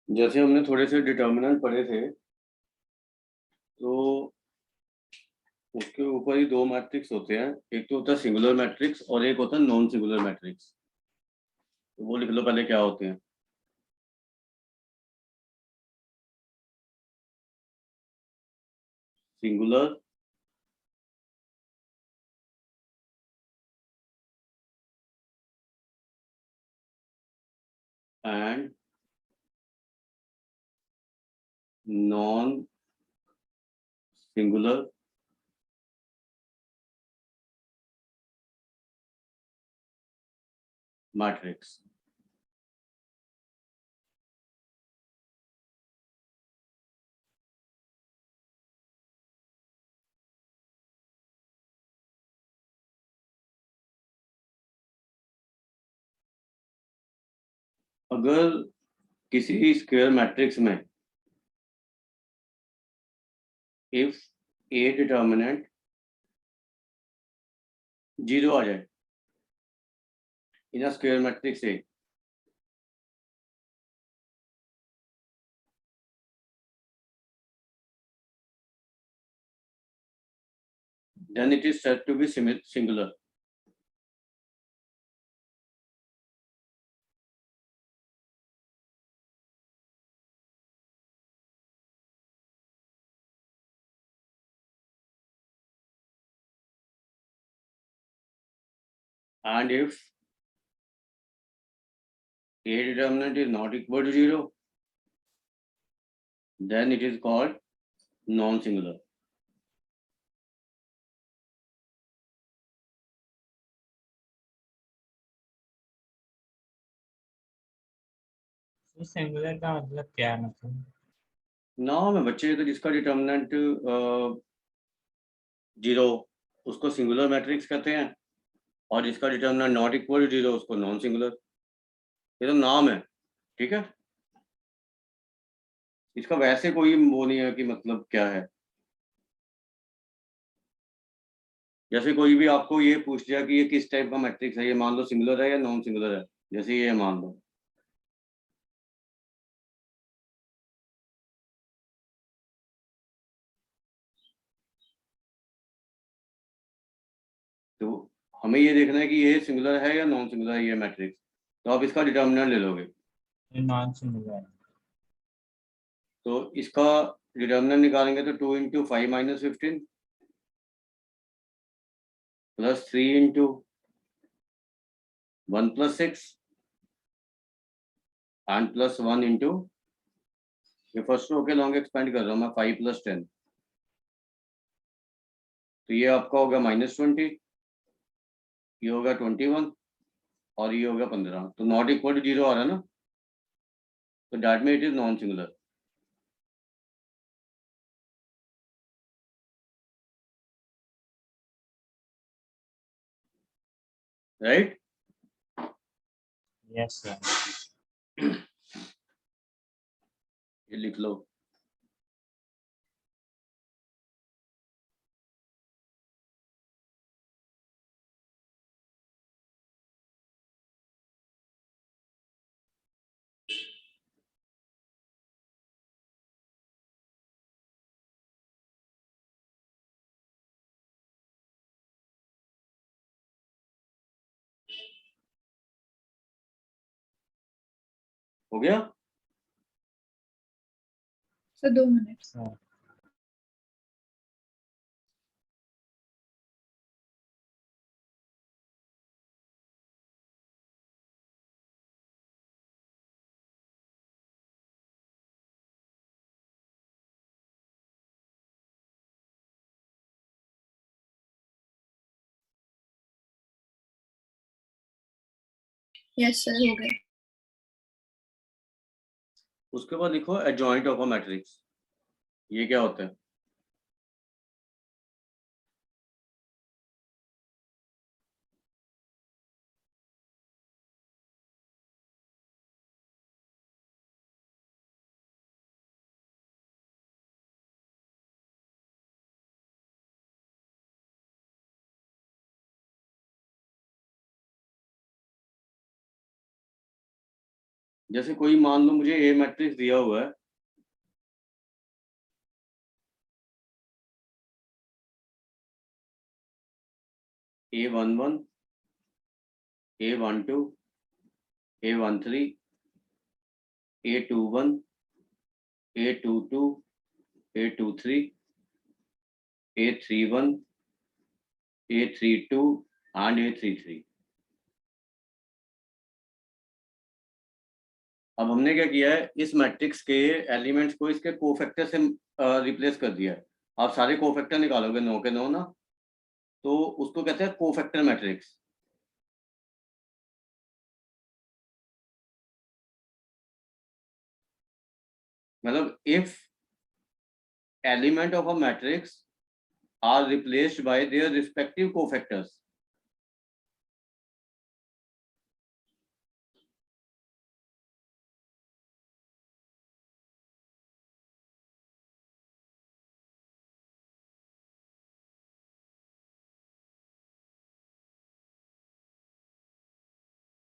जैसे हमने थोड़े से डिटर्मिनेंट पढ़े थे, तो उसके ऊपर ही दो मैट्रिक्स होते हैं। एक तो होता है सिंगुलर मैट्रिक्स और एक होता है नॉन सिंगुलर मैट्रिक्स। तो वो लिख लो पहले क्या होते हैं। Singular and non singular matrix. अगर किसी स्क्वायर मैट्रिक्स में इफ ए डिटर्मिनेंट जीरो आ जाए in a square matrix A, then it is said to be singular. And if a determinant is not equal to zero, then it is called non-singular. Singular का मतलब क्या है? मतलब नाम है बच्चे, तो जिसका डिटर्मिनेंट जीरो उसको सिंगुलर मैट्रिक्स कहते हैं, और जिसका determinant not equal to zero उसको नॉन सिंगुलर। ये तो नाम है, ठीक है। इसका वैसे कोई वो नहीं है कि मतलब क्या है। जैसे कोई भी आपको ये पूछ दिया कि ये किस टाइप का मैट्रिक्स है, ये मान लो सिंगुलर है या नॉन सिंगुलर है, जैसे ये मान लो। तो हमें ये देखना है कि ये सिंगुलर है या नॉन सिंगुलर है ये मैट्रिक्स, तो आप इसका डिटर्मिनेंट ले लोगे। Non singular. तो इसका डिटर्मिनेंट निकालेंगे तो 2 × 5 - 15 प्लस 3 × 1 + 6 एंड प्लस 1 ये फर्स्ट रो के लॉन्ग एक्सपेंड कर रहा हूँ मैं, 5 + 10, तो ये आपका होगा -20, ये होगा 21 और ये होगा 15। तो नॉट इक्वल टू जीरो आ रहा है ना, तो डैट में it is non singular, right. Yes sir. ये लिख लो। हो गया sir 2 minute. Sir yes sir हो गए। उसके बाद लिखो एडजॉइंट ऑफ अ मैट्रिक्स। ये क्या होता है? जैसे कोई मान लो मुझे ए मैट्रिक्स दिया हुआ है, A11, A12, A13, A21, A22, A23, A31, A32 and A33। अब हमने क्या किया है, इस मैट्रिक्स के एलिमेंट्स को इसके कोफैक्टर से रिप्लेस कर दिया है। आप सारे कोफैक्टर निकालोगे 9 के 9 ना, तो उसको कहते हैं कोफैक्टर मैट्रिक्स। मतलब if element of a matrix are replaced by their respective cofactors.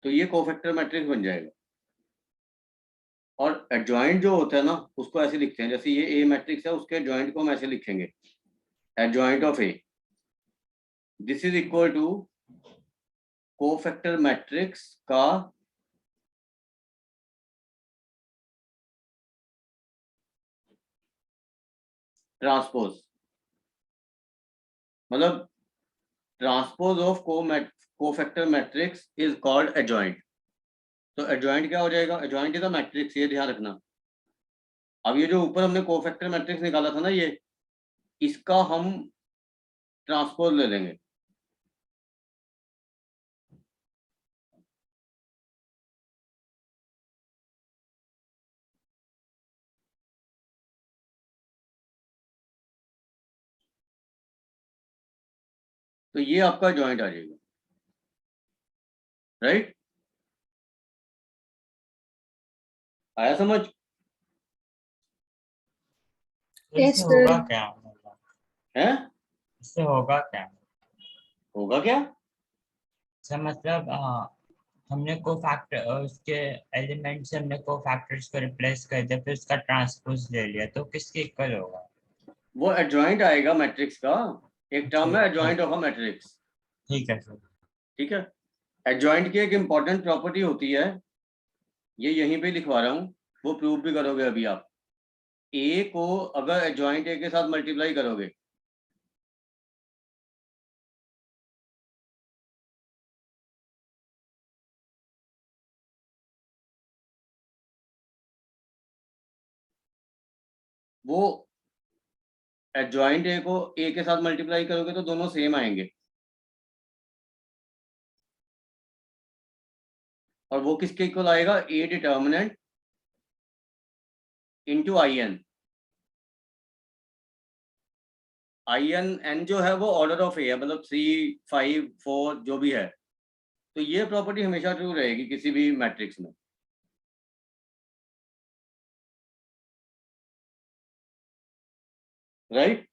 तो ये कोफैक्टर मैट्रिक्स बन जाएगा। और एडजॉइंट जो होता है ना, उसको ऐसे लिखते हैं, जैसे ये ए मैट्रिक्स है, उसके एडजॉइंट को हम ऐसे लिखेंगे, adjoint of A, this is equal to cofactor matrix का ट्रांसपोज। मतलब transpose of cofactor matrix is called adjoint. तो एडजॉइंट क्या हो जाएगा, एडजॉइंट इज अ मैट्रिक्स, ये ध्यान रखना। अब ये जो ऊपर हमने कोफैक्टर मैट्रिक्स निकाला था ना, ये इसका हम ट्रांसपोज ले लेंगे। तो ये आपका जॉइंट आ जाएगा, राइट? आया समझ? तो Yes, इससे sir. होगा क्या, मतलब है? इससे होगा क्या? होगा क्या? सर मतलब हमने को फैक्टर उसके एलिमेंट से हमने को फैक्टर्स को रिप्लेस कर दिया, फिर उसका ट्रांसपोज ले लिया, तो किसके इक्वल होगा? वो एडजॉइंट आएगा मैट्रिक्स का, एक टर्म है एडजॉइंट ऑफ अ मैट्रिक्स। ठीक है सर। ठीक है। एडजॉइंट की एक इंपॉर्टेंट प्रॉपर्टी होती है, ये यहीं पे लिखवा रहा हूँ, वो प्रूव भी करोगे अभी आप। ए को अगर एडजॉइंट ए के साथ मल्टीप्लाई करोगे, वो एडजॉइंट ए को ए के साथ मल्टीप्लाई करोगे तो दोनों सेम आएंगे। और वो किसके इक्वल आएगा, A determinant into I n. I n n जो है वो ऑर्डर ऑफ ए है, मतलब 3, 5, 4 जो भी है। तो ये प्रॉपर्टी हमेशा ट्रू रहेगी किसी भी मैट्रिक्स में, राइट?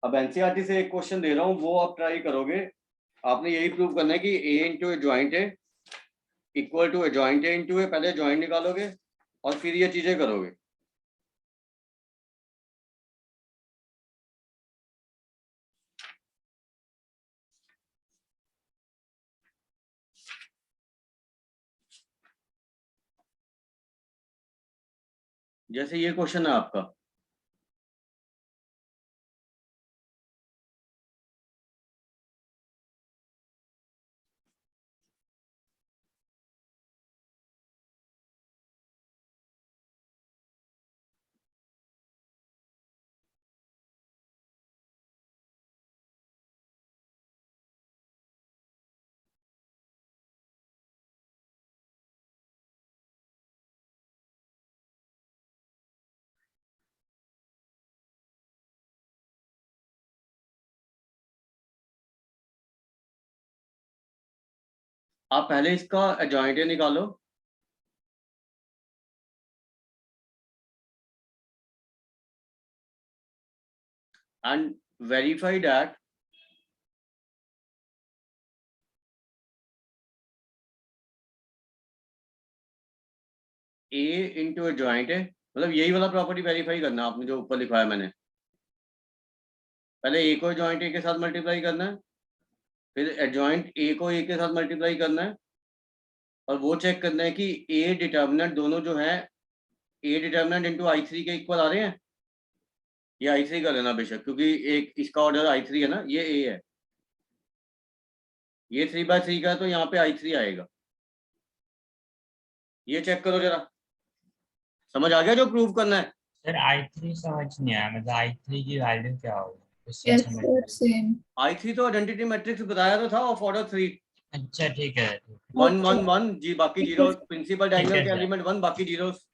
अब एनसीईआरटी से एक क्वेश्चन दे रहा हूँ, वो आप ट्राई करोगे। आपने यही प्रूव करना है कि A into adjoint A equal to adjoint A into A. पहले जॉइंट निकालोगे और फिर ये चीजें करोगे। जैसे ये क्वेश्चन है आपका, आप पहले इसका एडजॉइंट ए निकालो and verify that A into adjoint है, मतलब यही वाला प्रॉपर्टी वेरीफाई करना है आपने जो ऊपर लिखवाया मैंने। पहले ए को एडजॉइंट ए के साथ मल्टीप्लाई करना है, फिर एडजॉइंट ए को ए के साथ मल्टीप्लाई करना है, और वो चेक करना है कि ए डिटर्मिनेंट दोनों जो है ए डिटर्मिनेंट इंटू I3 के इक्वल आ रहे हैं। ये I3 का लेना बेशक, क्योंकि एक इसका ऑर्डर I3 है ना, ये ए है, ये 3/3 का है, तो यहाँ पे I3 आएगा। ये चेक करो जरा, समझ आ गया जो प्रूव करना है? सर I3 समझ नहीं आया, मतलब I3 की वैल्यू क्या होगी उससे Yes, समझ। sir, same. I3 तो आइडेंटिटी मैट्रिक्स बताया तो था ऑफ ऑर्डर 3, अच्छा ठीक है 1 1 1 जी, बाकी ठीक जीरो, है। प्रिंसिपल ठीक डायगोनल है के सर। एलिमेंट 1, बाकी जीरोस।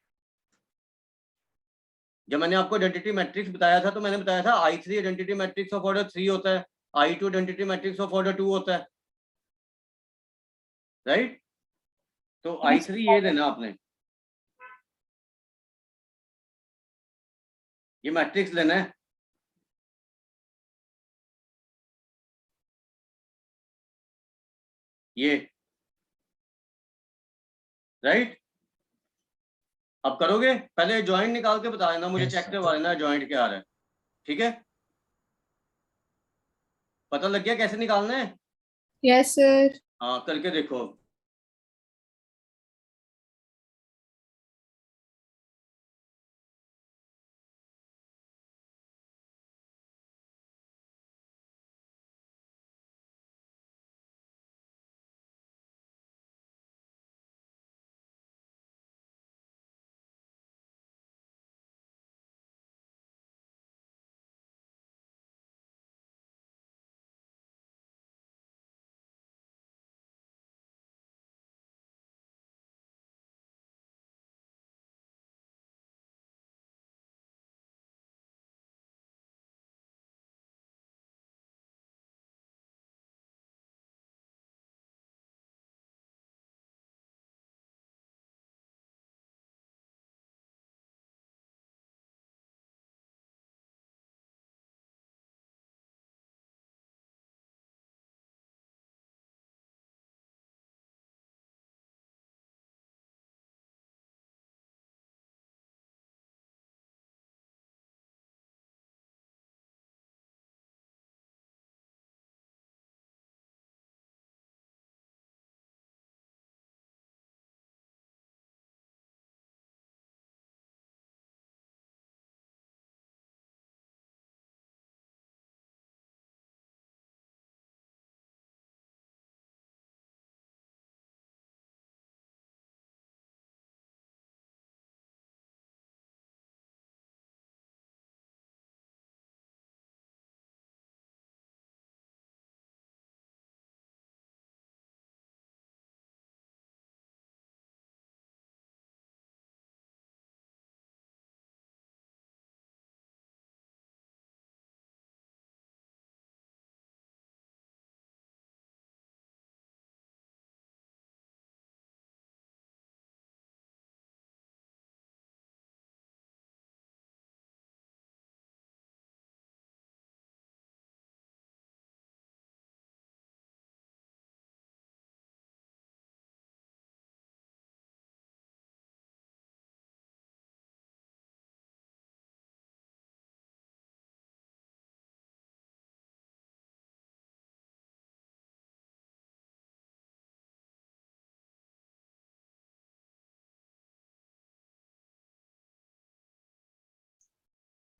जब मैंने आपको आइडेंटिटी मैट्रिक्स बताया था तो मैंने बताया था I3 identity matrix of order 3 होता है, I2 identity matrix of order 2 होता है, राइट? तो Yes, I3 ये देना आपने, ये मैट्रिक्स लेना है, ये, राइट? अब करोगे, पहले जॉइंट निकाल के बता देना मुझे, Yes, चेक sir. करवा लेना जॉइंट क्या आ रहा है, ठीक है? पता लग गया कैसे निकालना है? yes, sir. हाँ, करके देखो।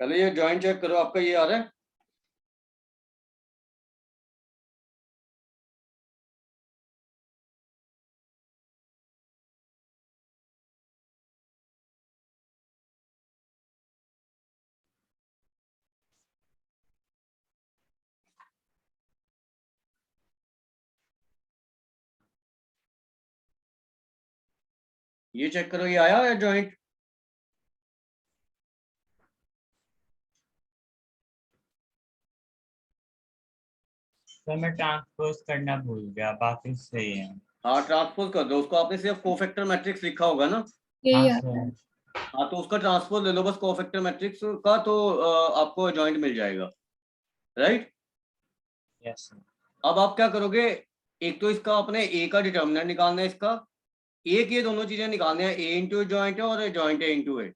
पहले ये जॉइंट चेक करो, आपका ये आ रहा है? ये चेक करो, ये आया है जॉइंट? तो मैं ट्रांसपोज करना भूल गया, बाकी सही है। हाँ, ट्रांसपोज कर दो उसको, आपने सिर्फ कोफैक्टर मैट्रिक्स लिखा होगा ना? यही हाँ आता है। सर। हाँ, तो उसका ट्रांसपोज ले लो बस कोफैक्टर मैट्रिक्स का, तो आपको जॉइंट मिल जाएगा, राइट? Yes sir. अब आप क्या करोगे, एक तो इसका अपने ए का डिटर्मिनेंट निकालना है इसका, एक ये दोनों चीजें निकालने हैं, ए इंटू जॉइंट है और जॉइंट ए इंटू ए,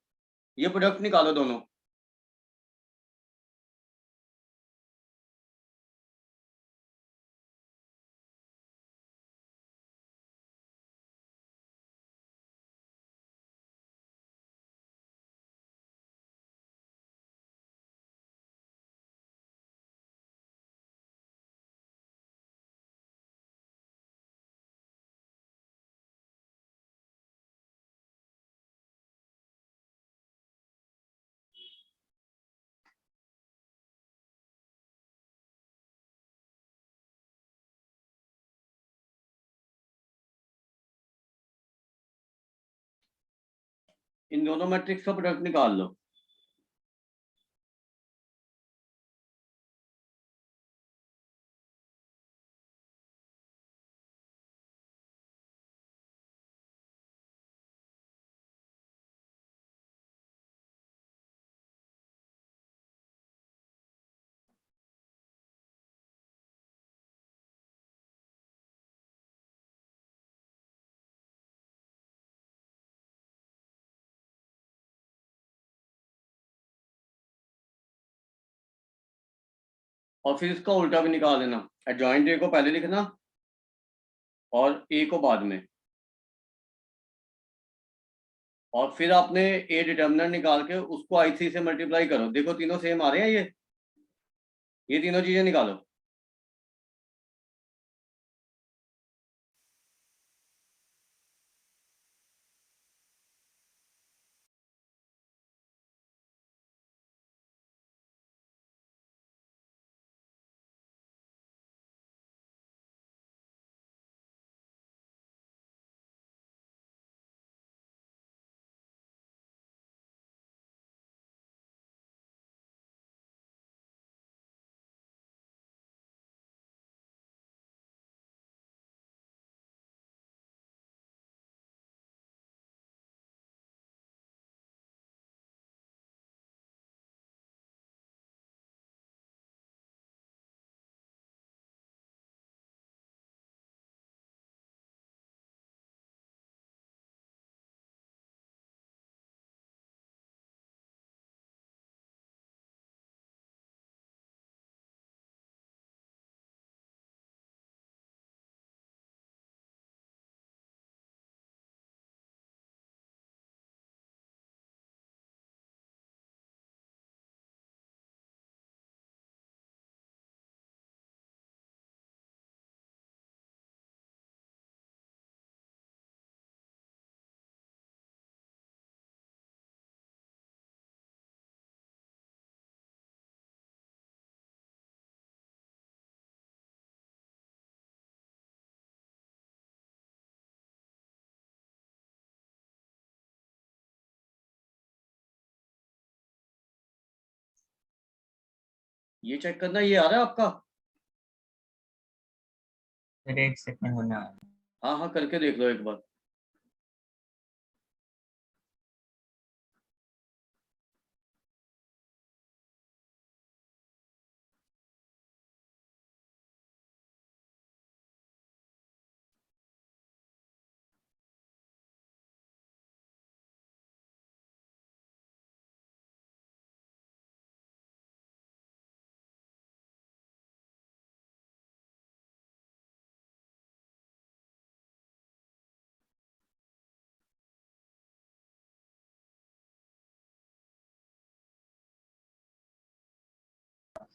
ये प्रोडक्ट निकालो दोनों। इन दोनों मैट्रिक्स का प्रोडक्ट निकाल लो। और फिर इसका उल्टा भी निकाल लेना, एडजॉइंट ए को पहले लिखना और ए को बाद में, और फिर आपने ए डिटर्मिनेंट निकाल के उसको I3 से मल्टीप्लाई करो। देखो तीनों सेम आ रहे हैं, ये तीनों चीजें निकालो। ये चेक करना, ये आ रहा है आपका? फिर एक सेकंड होना। हाँ हाँ, करके देख लो एक बार।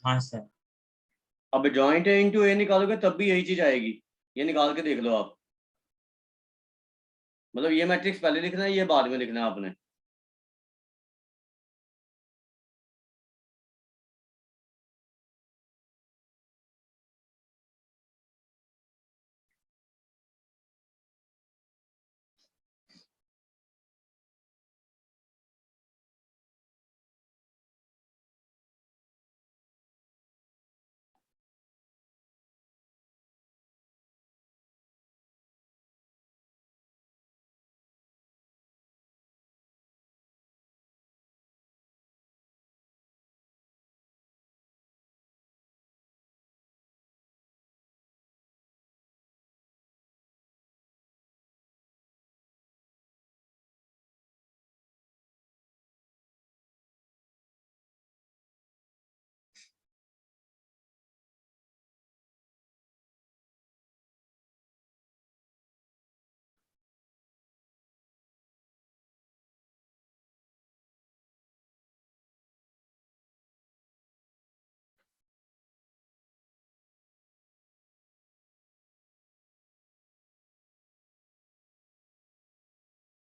हाँ सर। अब जॉइंट ए इंटू ए निकालोगे तब भी यही चीज आएगी, ये निकाल के देख लो आप। मतलब ये मैट्रिक्स पहले लिखना है, ये बाद में लिखना है आपने।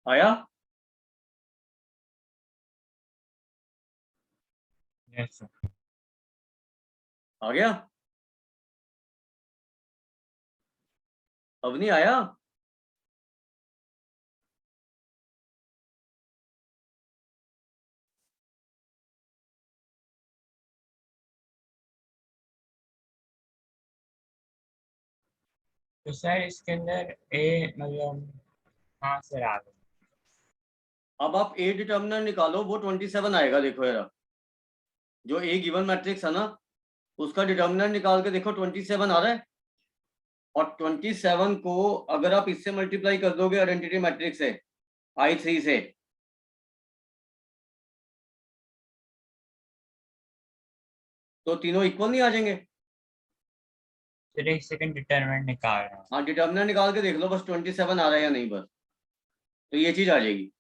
आया? Yes sir. आ गया? अब नहीं आया? तो सर इसके अंदर ए मतलब, हाँ सर आ गया। अब आप ए डिटर्मिनेंट निकालो, वो 27 आएगा। देखो यार, जो ए गिवन मैट्रिक्स है ना, उसका डिटर्मिनेंट निकाल के देखो 27 आ रहा है। और 27 को अगर आप इससे मल्टीप्लाई कर दोगे आइडेंटिटी मैट्रिक्स से, I3 से, तो तीनों इक्वल नहीं आ जाएंगे? फिर एक सेकंड डिटरमिनेंट निकाल रहा हूँ। हाँ, डिटर्मिनेंट निकाल के देख लो बस 27 आ रहा है या नहीं, बस तो ये चीज आ जाएगी।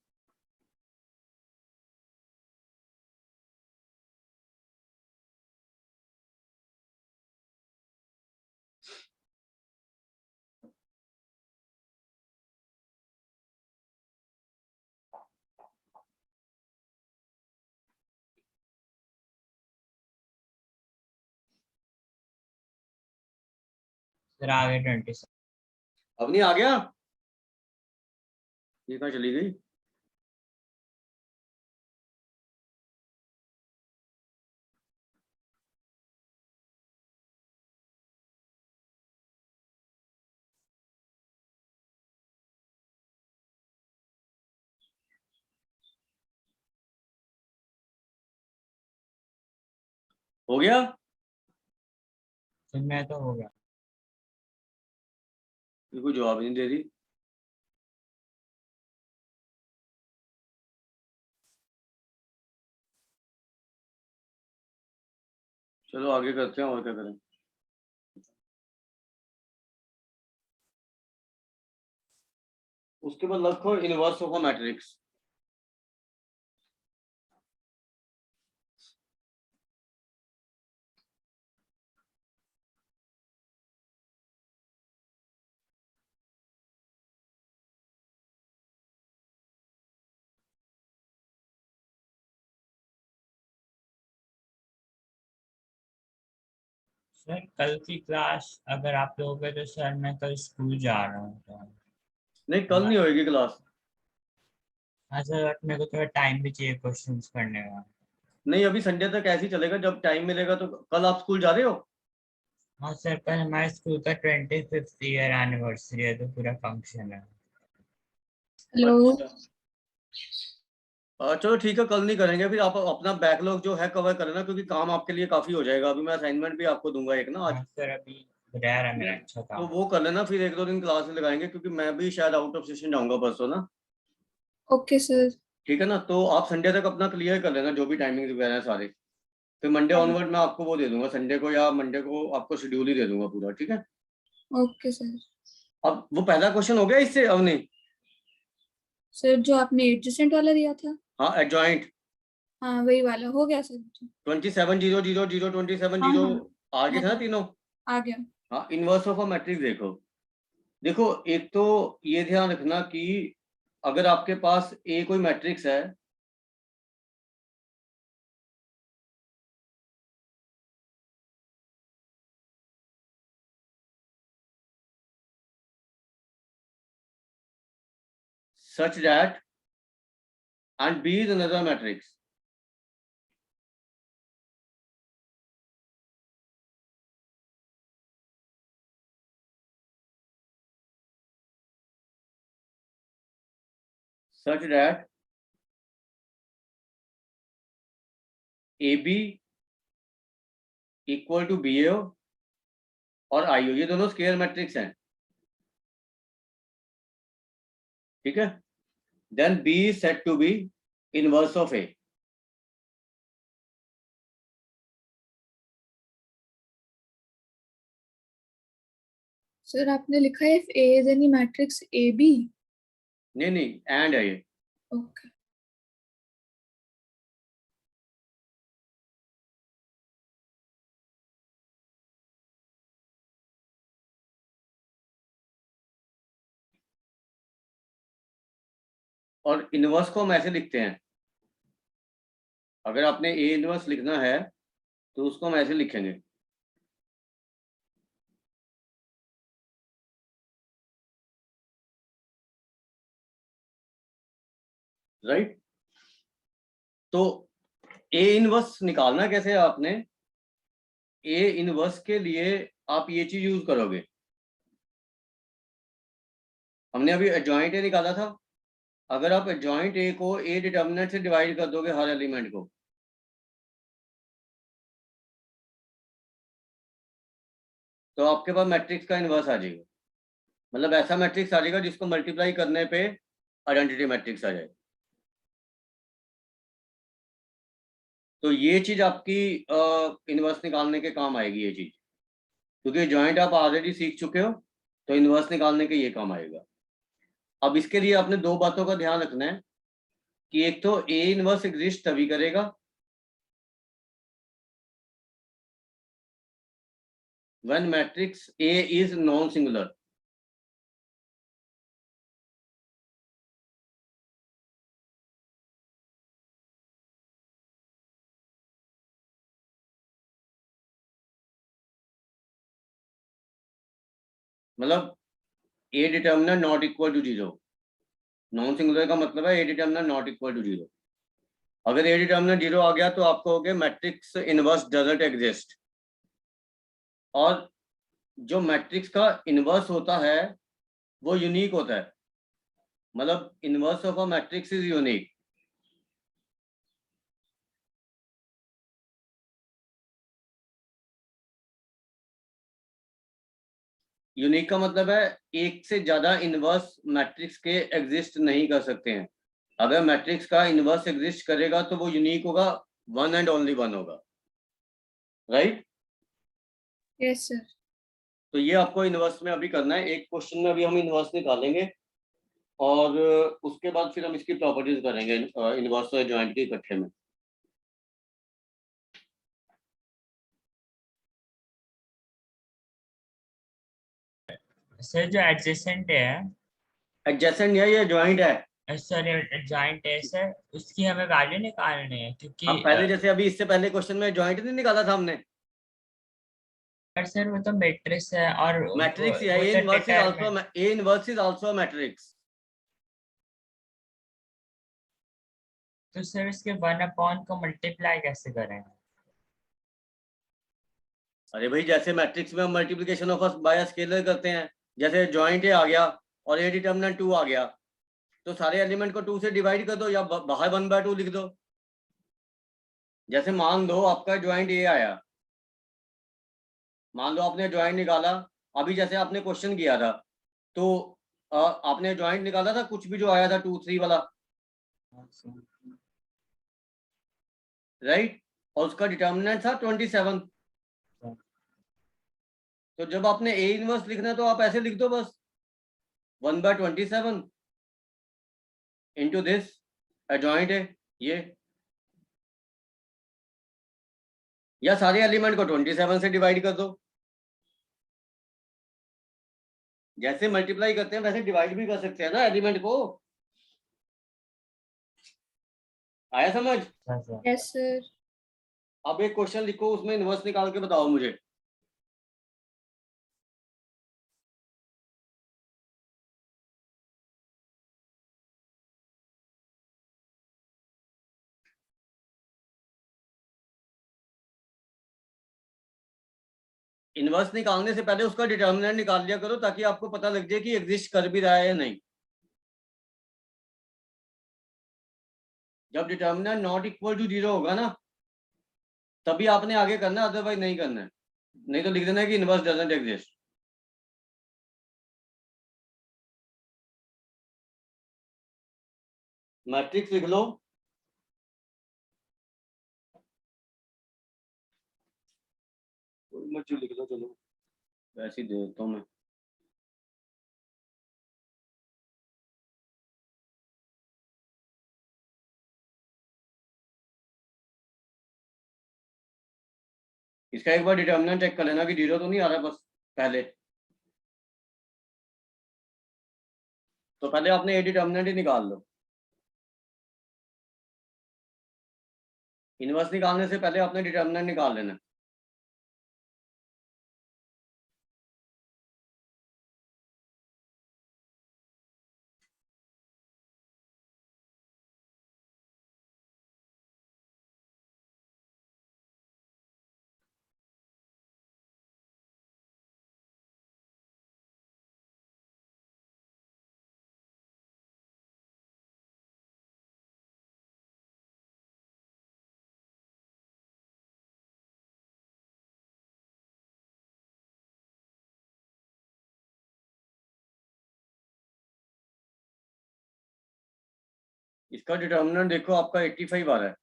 फिर आ गया 27। अब नहीं आ गया? ये कहाँ चली गई? हो गया? फिर मैं तो हो गया। ये कोई जवाब नहीं दे रही। चलो आगे करते हैं, और क्या करें। उसके बाद रखो inverse of a matrix. Sir कल की क्लास अगर आप लोगे तो सर मैं कल स्कूल जा रहा हूँ तो। नहीं, कल नहीं होएगी क्लास। हाँ सर, बट मेरे को थोड़ा टाइम भी चाहिए क्वेश्चंस करने का। नहीं, अभी संडे तक ऐसे ही चलेगा, जब टाइम मिलेगा तो। कल आप स्कूल जा रहे हो? हाँ सर, कल हमारे स्कूल का 25th ईयर एनिवर्सरी है तो पूरा फंक्शन है। हेलो। अच्छा। चलो ठीक है, कल नहीं करेंगे फिर। आप अपना बैकलॉग जो है कवर कर लेना, क्योंकि काम आपके लिए काफी हो जाएगा। अभी मैं असाइनमेंट भी आपको दूंगा एक ना आज। हाँ सर, अभी रेयर है मेरा अच्छा तो काम। वो कर लेना, फिर एक दो दिन क्लास में लगाएंगे, क्योंकि मैं भी शायद आउट ऑफ सेशन जाऊंगा परसों ना। Okay sir. ठीक है ना, तो आप संडे तक अपना क्लियर कर लेना जो भी टाइमिंग वगैरह है सारे। फिर मंडे ऑनवर्ड मैं आपको वो दे दूंगा, संडे को या मंडे को आपको शेड्यूल ही दे दूंगा पूरा। ठीक है? Okay sir. अब वो पहला क्वेश्चन हो गया इससे, अब नहीं? सर जो आपने एडजेसेंट वाला दिया था। हाँ, एडजॉइंट हाँ वही वाला हो गया सर। 27 0 0 0 27 हाँ 0 हाँ। आ गए थे ना हाँ तीनों। आ गया। हाँ, इनवर्स ऑफ अ मैट्रिक्स देखो। देखो, एक तो ये ध्यान रखना कि अगर आपके पास ए कोई मैट्रिक्स है, such that and B is another matrix, such that AB equal to BA और IO, ये दोनों स्केयर मैट्रिक्स हैं। ठीक है? Then B is said to be inverse of A। Sir आपने लिखा है if A is any matrix A B. नहीं नहीं, एंड है ये। ओके। और इनवर्स को हम ऐसे लिखते हैं, अगर आपने ए इनवर्स लिखना है तो उसको हम ऐसे लिखेंगे, राइट। तो ए इनवर्स निकालना कैसे है आपने, ए इनवर्स के लिए आप ये चीज यूज करोगे, हमने अभी एडजॉइंट ए निकाला था, अगर आप एडजॉइंट ए को ए डिटर्मिनेंट से डिवाइड कर दोगे हर एलिमेंट को, तो आपके पास मैट्रिक्स का इनवर्स आ जाएगा, मतलब ऐसा मैट्रिक्स आ जाएगा जिसको मल्टीप्लाई करने पे आइडेंटिटी मैट्रिक्स आ जाए। तो ये चीज आपकी इनवर्स निकालने के काम आएगी ये चीज, क्योंकि जॉइंट आप ऑलरेडी सीख चुके हो, तो इनवर्स निकालने के ये काम आएगा। अब इसके लिए आपने दो बातों का ध्यान रखना है कि एक तो ए इनवर्स एग्जिस्ट तभी करेगा when matrix A is non singular, मतलब A determinant not equal to 0, non singular का मतलब है A determinant not equal to 0। अगर ए डिटर्मिनेंट 0 आ गया तो आप कहोगे मैट्रिक्स इनवर्स डजंट एग्जिस्ट, और जो मैट्रिक्स का इनवर्स होता है वो यूनिक होता है, मतलब inverse of a matrix is unique. Unique का मतलब है एक से ज्यादा इनवर्स मैट्रिक्स के एग्जिस्ट नहीं कर सकते हैं, अगर मैट्रिक्स का इनवर्स एग्जिस्ट करेगा तो वो यूनिक होगा, वन एंड ओनली वन होगा, राइट। Yes sir. तो ये आपको इनवर्स में अभी करना है, एक क्वेश्चन में अभी हम इनवर्स निकालेंगे और उसके बाद फिर हम इसकी प्रॉपर्टीज करेंगे इनवर्स और जॉइंट के इकट्ठे में। सर जो एडजेसेंट है, एडजेसेंट है या जॉइंट है, सॉरी जॉइंट है सर, उसकी हमें वैल्यू निकालनी है क्योंकि हम पहले जैसे अभी इससे पहले क्वेश्चन में जॉइंट नहीं निकाला था हमने, सर वो तो मैट्रिक्स है और मैट्रिक्स है, वो ए तो inverse is also determinant. A inverse is also a matrix. तो सर इसके 1 को मल्टीप्लाई कैसे करेंगे? अरे भाई जैसे मैट्रिक्स में हम मल्टीप्लिकेशन ऑफ बाय स्केलर करते हैं, जैसे जॉइंट ए आ गया और ए डिटर्मिनेंट 2 आ गया, तो सारे एलिमेंट को 2 से डिवाइड कर दो या बाहर 1/2 लिख दो। जैसे मान लो आपका जॉइंट ए आया, मान लो आपने जॉइंट निकाला, अभी जैसे आपने क्वेश्चन किया था तो आपने जॉइंट निकाला था, कुछ भी जो आया था 2 3 वाला, राइट, और उसका डिटर्मिनेंट था 27। तो जब आपने ए इनवर्स लिखना है तो आप ऐसे लिख दो बस 1/27 इंटू दिस एडजॉइंट है ये, या सारे एलिमेंट को 27 से डिवाइड कर दो, जैसे मल्टीप्लाई करते हैं वैसे डिवाइड भी कर सकते हैं ना एलिमेंट को। आया समझ? Yes sir. अब एक क्वेश्चन लिखो, उसमें इनवर्स निकाल के बताओ मुझे। इनवर्स निकालने से पहले उसका डिटर्मिनेंट निकाल लिया करो ताकि आपको पता लग जाए कि एग्जिस्ट कर भी रहा है या नहीं। जब डिटर्मिनेंट नॉट इक्वल टू 0 होगा ना तभी आपने आगे करना है, अदरवाइज नहीं करना है, नहीं तो लिख देना है कि इनवर्स डजंट एग्जिस्ट। मैट्रिक्स लिख लो, कोई मर्जी लिख लो, चलो वैसे ही दे देता हूँ मैं। इसका एक बार डिटर्मिनेंट चेक कर लेना कि 0 तो नहीं आ रहा बस पहले, तो पहले आपने ए डिटर्मिनेंट ही निकाल लो। इनवर्स निकालने से पहले आपने डिटर्मिनेंट निकाल लेना। इसका डिटर्मिनेंट देखो, आपका 85 आ रहा है,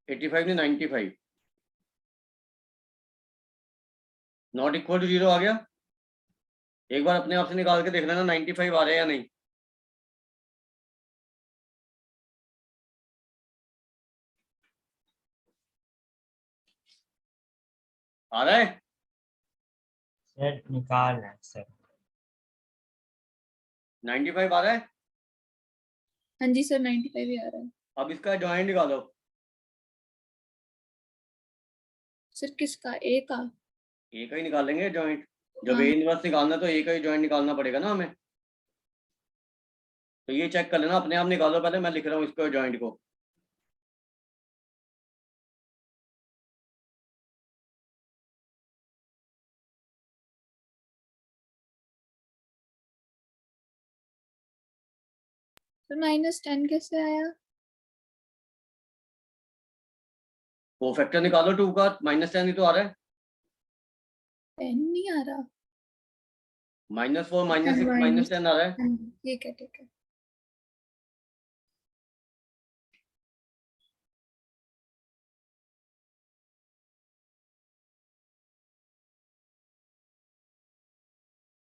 85 नहीं 95, नॉट इक्वल टू 0 आ गया। एक बार अपने आप से निकाल के देख लेना 95 आ रहा है या नहीं। आ रहा है? सर निकाल रहे हैं सर। 95 आ रहा है। हाँ जी सर 95 ही आ रहा है। अब इसका जॉइंट निकालो। सर किसका, ए का? ए का ही निकालेंगे जॉइंट। जब हाँ। ए इनवर्स निकालना है तो ए का ही जॉइंट निकालना पड़ेगा ना हमें। तो ये चेक कर लेना, अपने आप निकालो, पहले मैं लिख रहा हूँ इसको जॉइंट को। सर -10 कैसे आया? वो फैक्टर निकालो 2 का, -10 ही तो आ रहा है। 10 नहीं आ रहा। -4 हाँ, -6 -10 आ रहा है। हाँ, ठीक है ठीक है।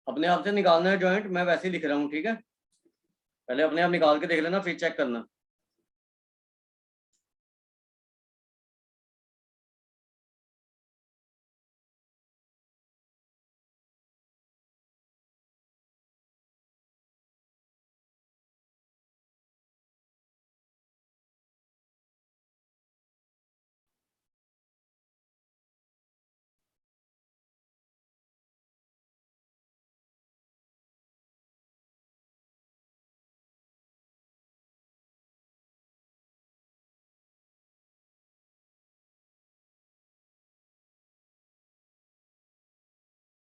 अपने आप से निकालना है जॉइंट, मैं वैसे ही लिख रहा हूँ, ठीक है। पहले अपने आप निकाल के देख लेना, फिर चेक करना।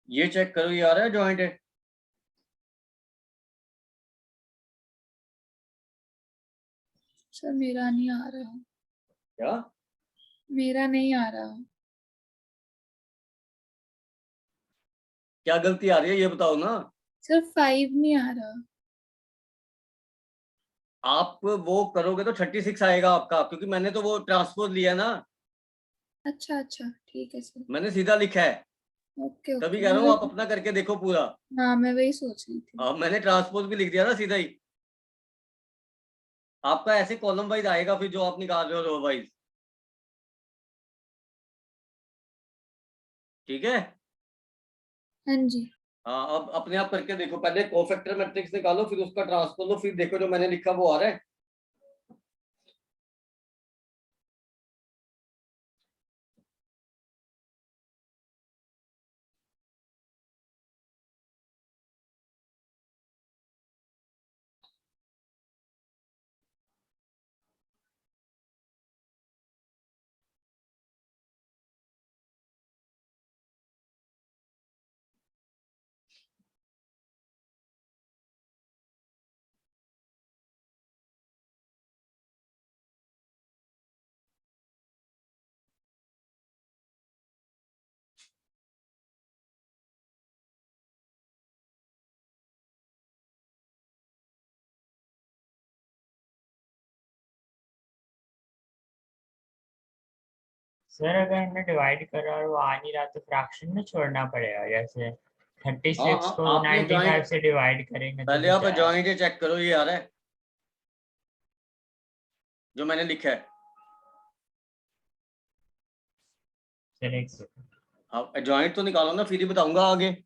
ये चेक करो, ये आ रहा है जॉइंट है। सर मेरा नहीं आ रहा। क्या? मेरा नहीं आ रहा। क्या गलती आ रही है ये बताओ ना। सर 5 नहीं आ रहा। आप वो करोगे तो 36 आएगा आपका, क्योंकि मैंने तो वो ट्रांसपोज लिया ना। अच्छा अच्छा ठीक है सर। मैंने सीधा लिखा है, ओके तभी ओके, कह मैं रहा हूँ आप वही। अपना करके देखो पूरा। हाँ मैं वही सोच रही थी। अब मैंने ट्रांसपोज भी लिख दिया ना सीधा ही। आपका ऐसे कॉलम वाइज आएगा फिर, जो आप निकाल रहे हो रो वाइज। ठीक है। हाँ जी। हाँ, अब अपने आप करके देखो, पहले कोफैक्टर मैट्रिक्स निकालो, फिर उसका ट्रांसपोज लो, फिर देखो जो मैंने लिखा वो आ रहा है। सर अगर हमने डिवाइड करा और वो आ नहीं रहा तो फ्रैक्शन में छोड़ना पड़ेगा, जैसे हाँ 36 हाँ, को आपने 95 जॉइंट, से डिवाइड करेंगे तो पहले बच आप जाएगा। जॉइंट चेक करो, ये आ रहा है जो मैंने लिखा है। सर एक सेकंड। आप जॉइंट तो निकालो ना, फिर ही बताऊंगा आगे।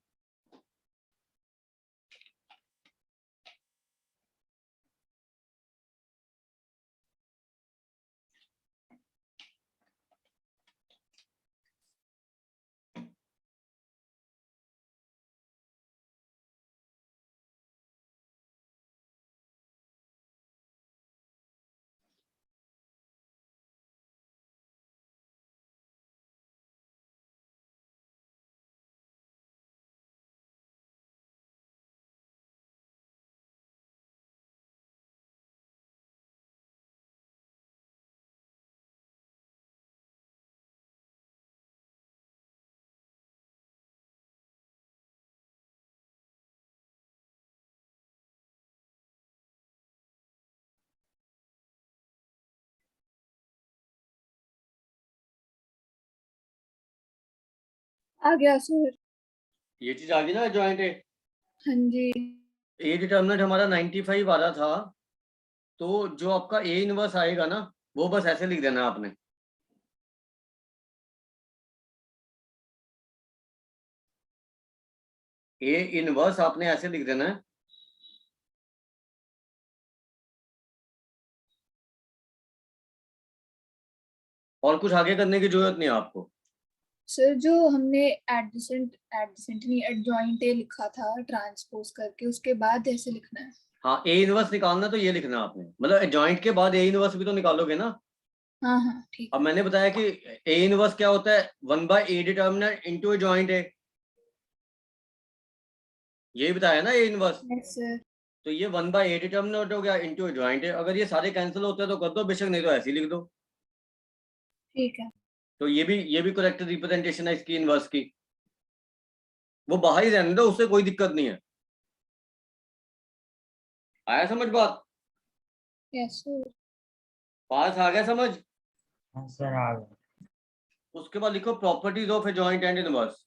आ गया सर। ये चीज आ गई ना जॉइंट ए। हाँ जी। ए डिटर्मिनेंट हमारा 95 आ रहा था, तो जो आपका ए इनवर्स आएगा ना वो बस ऐसे लिख देना आपने। ए इनवर्स आपने ऐसे लिख देना है। और कुछ आगे करने की जरूरत नहीं है आपको। सर जो हमने एडजेसेंट एडजेसेंट नहीं एडजॉइंट ए लिखा था ट्रांसपोज करके, उसके बाद ऐसे लिखना है। हाँ, ए इनवर्स निकालना तो ये लिखना आपने, मतलब जॉइंट के बाद ए इनवर्स भी तो निकालोगे ना। हाँ हाँ ठीक अब है। मैंने बताया कि ए इनवर्स क्या होता है, 1/a determinant into a joint ए, यही बताया ना ए इनवर्स। Yes sir. तो ये 1/a डिटर्मिनेंट हो गया इनटू ए जॉइंट ए। अगर ये सारे कैंसिल होते हैं तो कर दो बेशक, नहीं तो ऐसे ही लिख दो। ठीक है। तो ये भी करेक्ट रिप्रेजेंटेशन है इसकी इनवर्स की। वो बाहर ही रहने दो, उससे कोई दिक्कत नहीं है। आया समझ बात? Yes sir. पास आ गया समझ? हाँ सर आ गया। उसके बाद लिखो properties of a joint and inverse.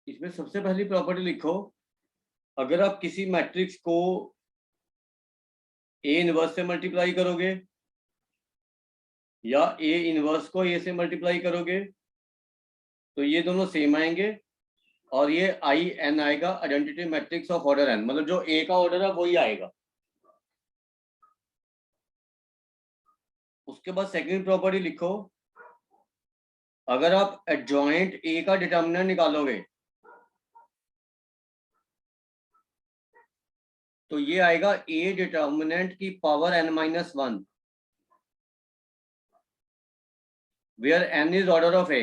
इसमें सबसे पहली प्रॉपर्टी लिखो, अगर आप किसी मैट्रिक्स को ए इनवर्स से मल्टीप्लाई करोगे या ए इनवर्स को ए से मल्टीप्लाई करोगे तो ये दोनों सेम आएंगे, और ये आई एन आएगा, identity matrix of order n, मतलब जो ए का ऑर्डर है वही आएगा। उसके बाद सेकंड प्रॉपर्टी लिखो, अगर आप एडजॉइंट ए का डिटर्मिनेंट निकालोगे तो ये आएगा ए डिटर्मिनेंट की power n-1, where n is order of A.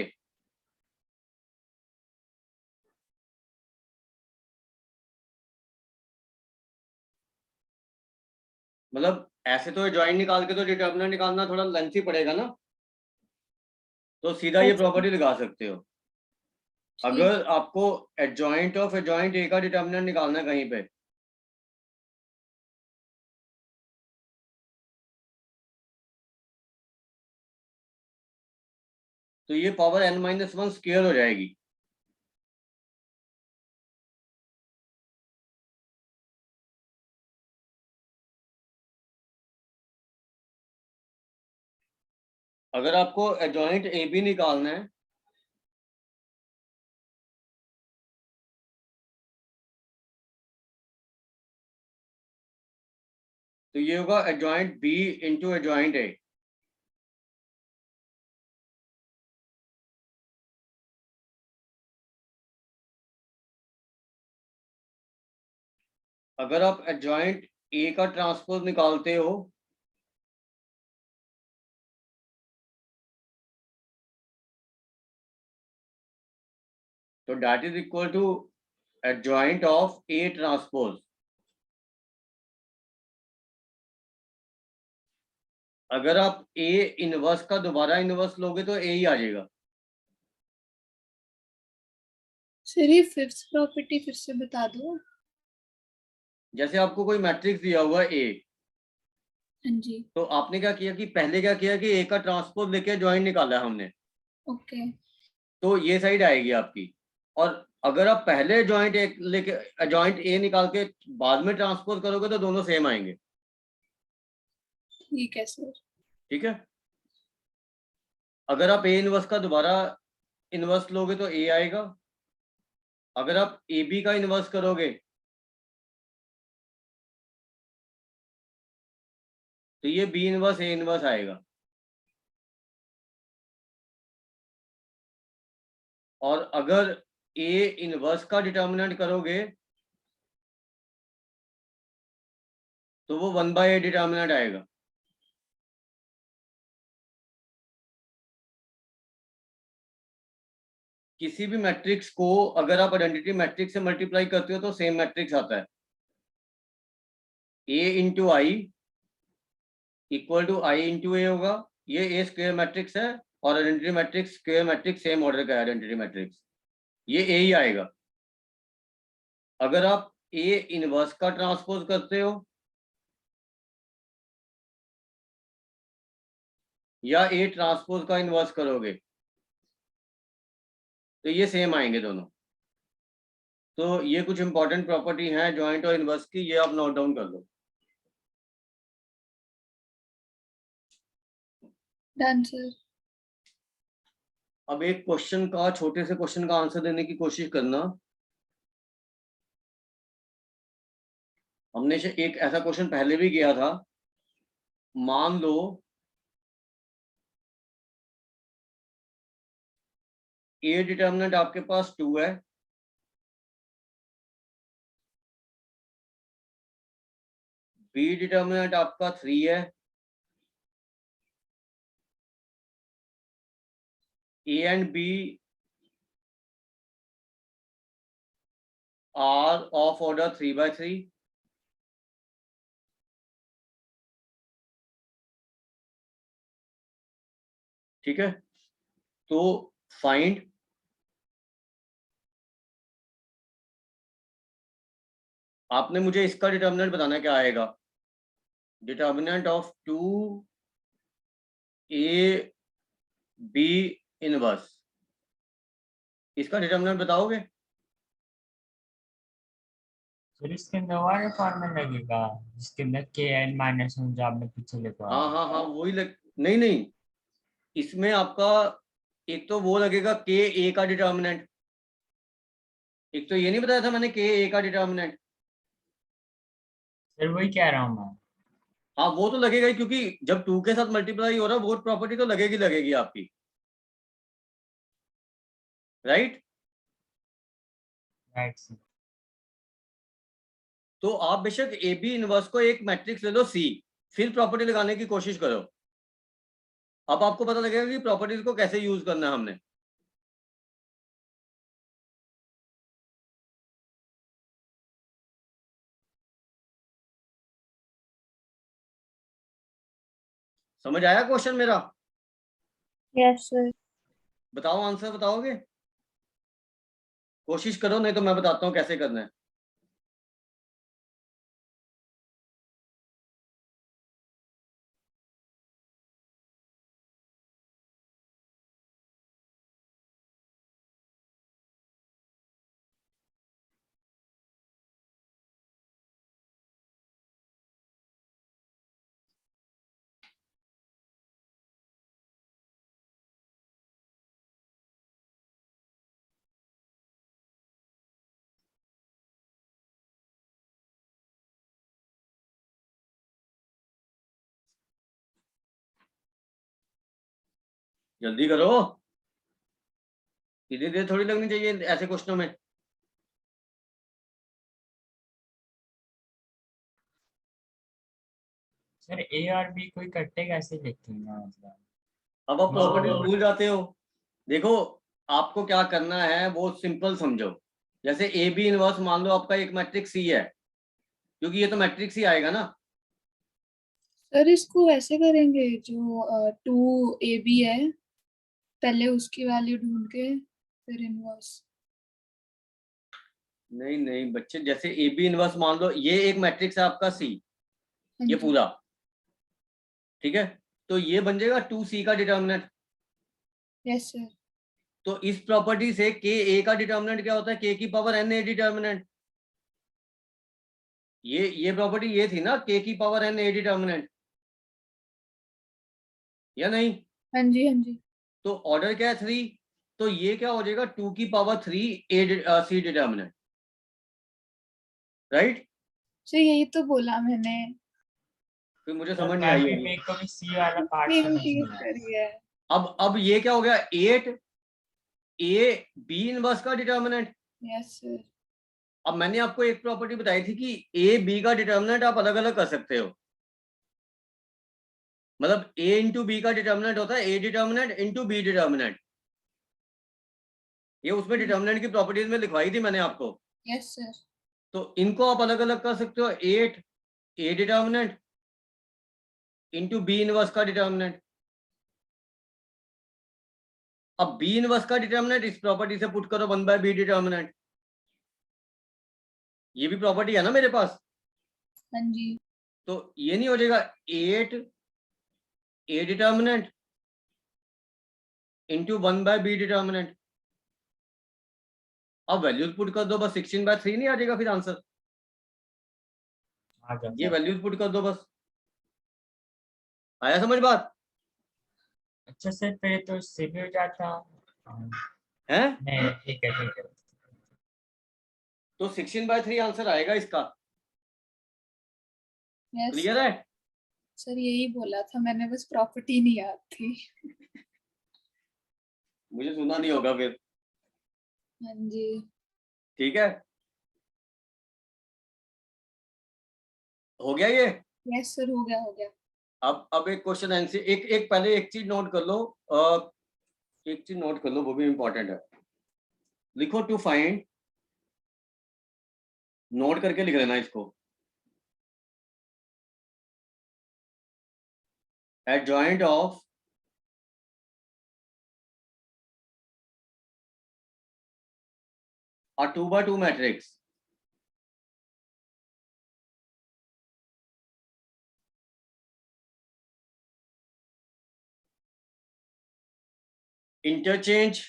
मतलब ऐसे तो जॉइंट निकाल के तो डिटर्मिनेंट निकालना थोड़ा लेंथी पड़ेगा ना, तो सीधा ये अच्छा, प्रॉपर्टी लगा सकते हो। ठीक। अगर आपको एडजॉइंट ऑफ एडजॉइंट ए का डिटर्मिनेंट निकालना है कहीं पे, तो ये पावर n-1 स्क्वायर हो जाएगी। अगर आपको एडजॉइंट ए बी निकालना है तो ये होगा adjoint B into adjoint A. अगर आप एडजॉइंट ए का ट्रांसपोज निकालते हो तो that is equal to adjoint of A transpose. अगर आप ए इनवर्स का दोबारा इनवर्स लोगे तो ए ही आ जाएगा। सर ये फिफ्थ प्रॉपर्टी फिर से बता दो। जैसे आपको कोई मैट्रिक्स दिया हुआ है ए, हाँ जी। तो आपने क्या किया कि पहले क्या किया कि ए का ट्रांसपोज लेके जॉइंट निकाला है हमने, ओके। तो ये साइड आएगी आपकी। और अगर आप पहले जॉइंट ए लेके जॉइंट ए निकाल के बाद में ट्रांसपोज करोगे तो दोनों सेम आएंगे। ठीक है सर। ठीक है। अगर आप ए इनवर्स का दोबारा इनवर्स लोगे तो ए आएगा। अगर आप ए बी का इनवर्स करोगे तो ये बी इनवर्स ए इनवर्स आएगा। और अगर ए इनवर्स का डिटर्मिनेंट करोगे तो वो 1/a डिटर्मिनेंट आएगा। किसी भी मैट्रिक्स को अगर आप आइडेंटिटी मैट्रिक्स से मल्टीप्लाई करते हो तो सेम मैट्रिक्स आता है, a into I equal to I into A होगा। ये ए स्क्वायर मैट्रिक्स है और identity matrix square matrix same order का है आइडेंटिटी मैट्रिक्स, ये ए ही आएगा। अगर आप ए इनवर्स का ट्रांसपोज करते हो या ए ट्रांसपोज का इनवर्स करोगे तो ये सेम आएंगे दोनों। तो ये कुछ इंपॉर्टेंट प्रॉपर्टी हैं जॉइंट और इनवर्स की, ये आप नोट डाउन कर लो। Done sir. अब एक क्वेश्चन का, छोटे से क्वेश्चन का आंसर देने की कोशिश करना। हमने से एक ऐसा क्वेश्चन पहले भी किया था। मान लो ए डिटर्मिनेंट आपके पास 2 है, बी डिटर्मिनेंट आपका 3 है, A and B are of order 3/3, ठीक है। तो फाइंड आपने मुझे इसका डिटर्मिनेंट बताना क्या आएगा। Determinant of 2 A B inverse, इसका डिटर्मिनेंट बताओगे। फिर इसके अंदर वाला फॉर्मूला लगेगा जिसके अंदर के एन माइनस वन जो आपने पीछे लिखा हाँ हाँ हाँ वही नहीं नहीं, इसमें आपका एक तो वो लगेगा के ए का डिटर्मिनेंट, एक तो ये नहीं बताया था मैंने के ए का डिटर्मिनेंट। फिर वही कह रहा हूँ मैं। हाँ वो तो लगेगा ही, क्योंकि जब 2 के साथ मल्टीप्लाई हो रहा है वो प्रॉपर्टी तो लगेगी आपकी, राइट। Right sir. तो आप बेशक ए बी इनवर्स को एक मैट्रिक्स ले लो सी, फिर प्रॉपर्टी लगाने की कोशिश करो। अब आपको पता लगेगा कि प्रॉपर्टीज को कैसे यूज करना है हमने। समझ आया क्वेश्चन मेरा। Yes sir. बताओ आंसर बताओगे, कोशिश करो, नहीं तो मैं बताता हूँ कैसे करना है। जल्दी करो, इतनी देर थोड़ी लगनी चाहिए ऐसे क्वेश्चनों में। सर ए और बी को इकट्ठे कैसे लिखेंगे मतलब। अब आप प्रॉपर्टी भूल जाते हो। देखो आपको क्या करना है वो सिंपल समझो। जैसे ए बी इनवर्स मान लो आपका एक मैट्रिक्स सी है, क्योंकि ये तो मैट्रिक्स ही आएगा ना। सर इसको ऐसे करेंगे जो 2ab है, पहले उसकी वैल्यू ढूंढ के फिर इनवर्स। नहीं नहीं बच्चे, जैसे ए बी इनवर्स मान लो ये एक मैट्रिक्स है आपका सी, ये पूरा, ठीक है। तो ये बन जाएगा 2c का डिटर्मिनेंट। Yes sir. तो इस प्रॉपर्टी से के ए का डिटर्मिनेंट क्या होता है, के की पावर एन ए डिटर्मिनेंट। ये प्रॉपर्टी ये थी ना, के की पावर एन ए डिटर्मिनेंट, या नहीं। हाँ जी हाँ जी। तो ऑर्डर क्या है 3, तो ये क्या हो जाएगा 2 की पावर 3 ए सी डिटर्मिनेंट, राइट। सर यही तो बोला मैंने। फिर मुझे सर समझ नहीं मैं आई भी होगी। मेरे को भी सी वाला पार्ट सेम समझ चीज नहीं आया। करी है। अब ये क्या हो गया 8 ए बी इनवर्स का डिटर्मिनेंट, यस सर। अब मैंने आपको एक प्रॉपर्टी बताई थी कि ए बी का डिटर्मिनेंट आप अलग अलग कर सकते हो, मतलब ए इंटू बी का डिटर्मिनेंट होता है A determinant into B determinant. ये उसमें डिटर्मिनेंट की प्रॉपर्टीज में लिखवाई थी मैंने आपको। Yes sir. तो इनको आप अलग अलग कर सकते हो, 8 A determinant into B inverse का डिटर्मिनेंट। अब बी इनवर्स का डिटर्मिनेंट इस प्रॉपर्टी से पुट करो 1/b डिटर्मिनेंट। ये भी प्रॉपर्टी है ना मेरे पास। हाँ जी। तो ये नहीं हो जाएगा 8 A determinant into 1/b determinant. अब वैल्यूज पुट कर दो बस, 16/3 नहीं आ जाएगा फिर आंसर। आ जाता ये है। वैल्यूज पुट कर दो बस। आया समझ बात? अच्छा सर फिर तो इससे भी हो जाता। हाँ, है नहीं ठीक है ठीक है। तो 16/3 आंसर आएगा इसका। यस क्लियर है? सर, यही बोला था मैंने, बस प्रॉपर्टी नहीं याद थी। मुझे सुना नहीं होगा फिर। हाँ जी। ठीक है, हो गया ये। यस सर, हो गया हो गया। अब एक क्वेश्चन आंसर, एक एक पहले एक चीज नोट कर लो, एक चीज नोट कर लो, वो भी इंपॉर्टेंट है। लिखो टू फाइंड, नोट करके लिख लेना इसको। Adjoint of a 2x2 matrix interchange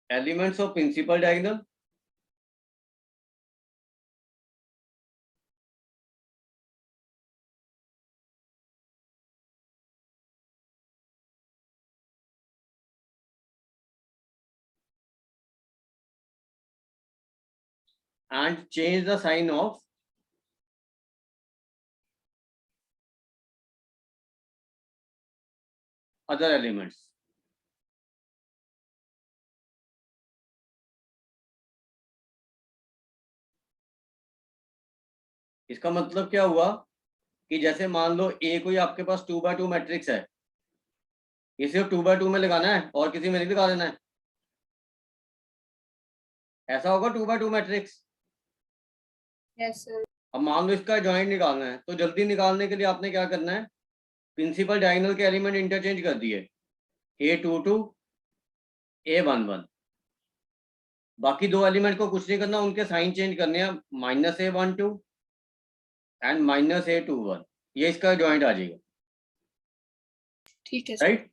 elements of principal diagonal and change the sign of other elements। इसका मतलब क्या हुआ कि जैसे मान लो ए कोई आपके पास 2x2 मैट्रिक्स है, इसे 2x2 में लगाना है और किसी में नहीं लगा देना है, ऐसा होगा 2x2 मैट्रिक्स। Yes sir. अब मान लो इसका जॉइंट निकालना है, तो जल्दी निकालने के लिए आपने क्या करना है, प्रिंसिपल डायगोनल के एलिमेंट इंटरचेंज कर दिए, A22 A11। बाकी दो एलिमेंट को कुछ नहीं करना, उनके साइन चेंज करने हैं, -A12 एंड -A21। ये इसका जॉइंट आ जाएगा, ठीक है सर। राइट।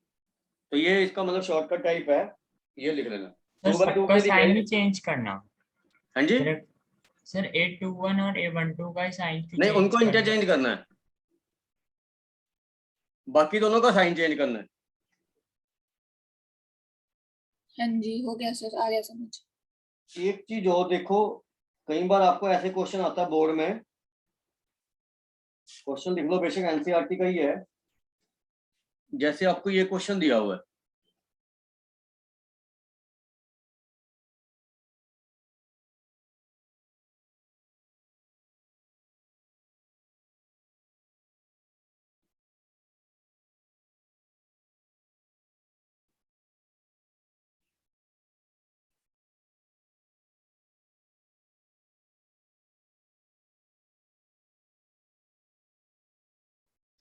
तो ये इसका मतलब शॉर्टकट टाइप है, ये लिख लेना। सर 2x2 सबका के साइन लिए भी चेंज करना। हाँ जी, सर A21 और A12 का साइन भी नहीं चेंज उनको करना। इंटरचेंज करना है, बाकी दोनों का साइन चेंज करना है। हाँ जी, हो गया सर, आ गया समझ। एक चीज और देखो, कई बार आपको ऐसे क्वेश्चन आता है बोर्ड में, क्वेश्चन लिख लो, बेशक एनसीईआरटी का ही है। जैसे आपको ये क्वेश्चन दिया हुआ है,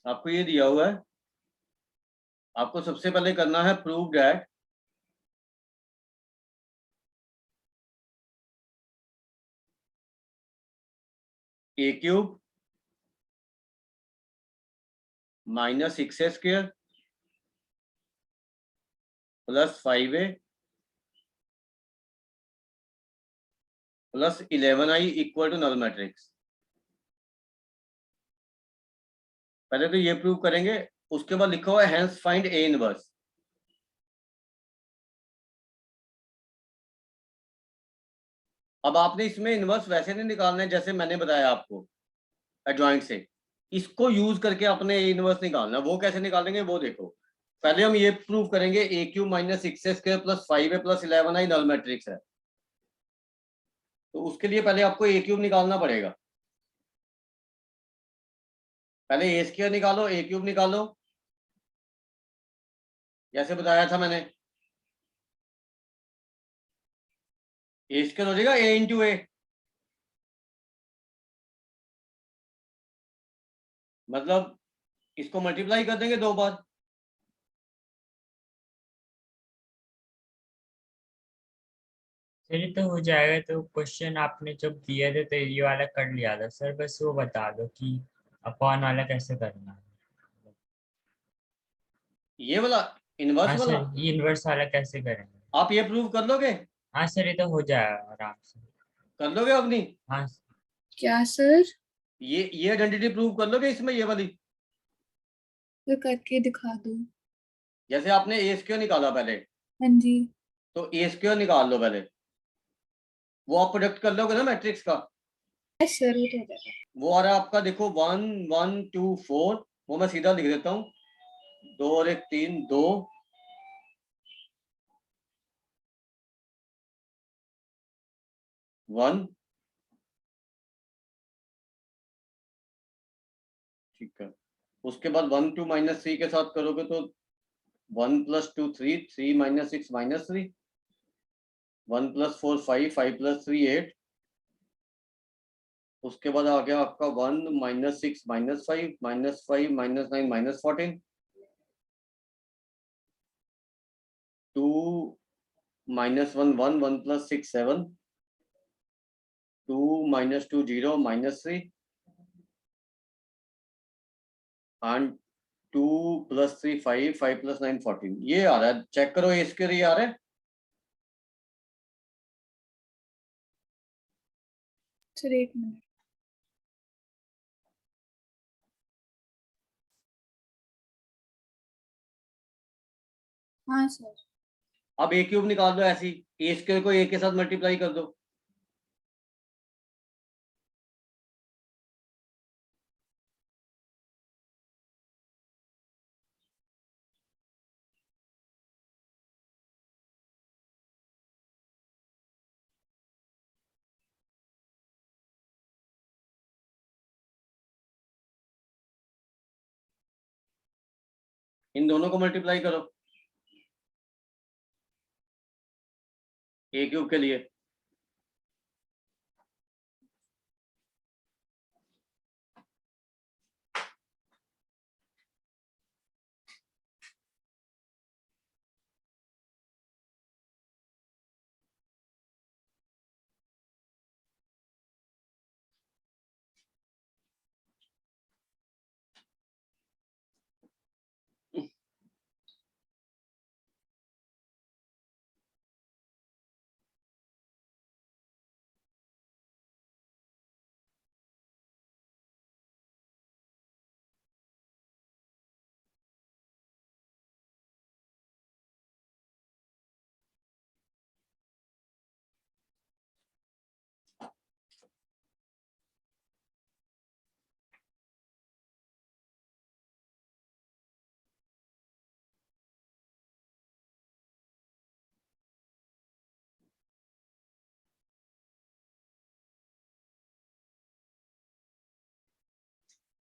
आपको ये दिया हुआ है, आपको सबसे पहले करना है prove that A³ -6A² + 5A + 11I = null matrix. पहले तो ये प्रूव करेंगे, उसके बाद लिखा हुआ है हेंस फाइंड A इनवर्स। अब आपने इसमें इनवर्स वैसे नहीं निकालना है जैसे मैंने बताया आपको एडजॉइंट से, इसको यूज करके अपने A इनवर्स निकालना है। वो कैसे निकालेंगे वो देखो। पहले हम ये प्रूव करेंगे A cube minus 6a² plus 5a plus 11i null matrix है। तो उसके लिए पहले आपको ए क्यूब निकालना पड़ेगा। पहले ए स्क्वायर निकालो, ए क्यूब निकालो, जैसे बताया था मैंने। ए स्क्वायर हो जाएगा ए इंटू ए, मतलब इसको मल्टीप्लाई कर देंगे 2 बार। सर ये तो हो जाएगा। तो क्वेश्चन आपने जब दिए थे तो ये वाला कर लिया था सर, बस वो बता दो कि अपॉन वाला कैसे करना है। ये वाला इनवर्स हाँ वाला सर, ये इनवर्स वाला कैसे करेंगे? आप ये प्रूव कर लोगे? हाँ सर, ये तो हो जाएगा आराम से। कर लोगे अपनी? हाँ क्या सर? ये आइडेंटिटी प्रूव कर लोगे इसमें, ये वाली? तो करके दिखा दो। जैसे आपने ए स्क्वायर निकाला पहले, हाँ जी। तो ए स्क्वायर निकाल लो पहले, वो आप प्रोडक्ट कर लोगे ना मैट्रिक्स का। सर हो जाएगा। वो आ रहा है आपका, देखो 1 1 2 4, वो मैं सीधा लिख देता हूँ, 2 और 1 3 2 1, ठीक है। उसके बाद 1 2 माइनस 3 के साथ करोगे तो 1 + 2 3, 3 - 6 -3, 1 + 4 5, 5 + 3 8। उसके बाद आ गया आपका 1 - 6 - 5 -5 -9 -14, 2 - 1 1 1 + 6 7, 2 - 2 0 -3, and 2 + 3 5, 5 + 9 14। ये आ रहा है, चेक करो इसके लिए आ रहा है। Sir 1 minute. हाँ सर। अब ए क्यूब निकाल दो, ऐसी ए स्क्वायर को ए के साथ मल्टीप्लाई कर दो। इन दोनों को मल्टीप्लाई करो ए क्यूब के लिए।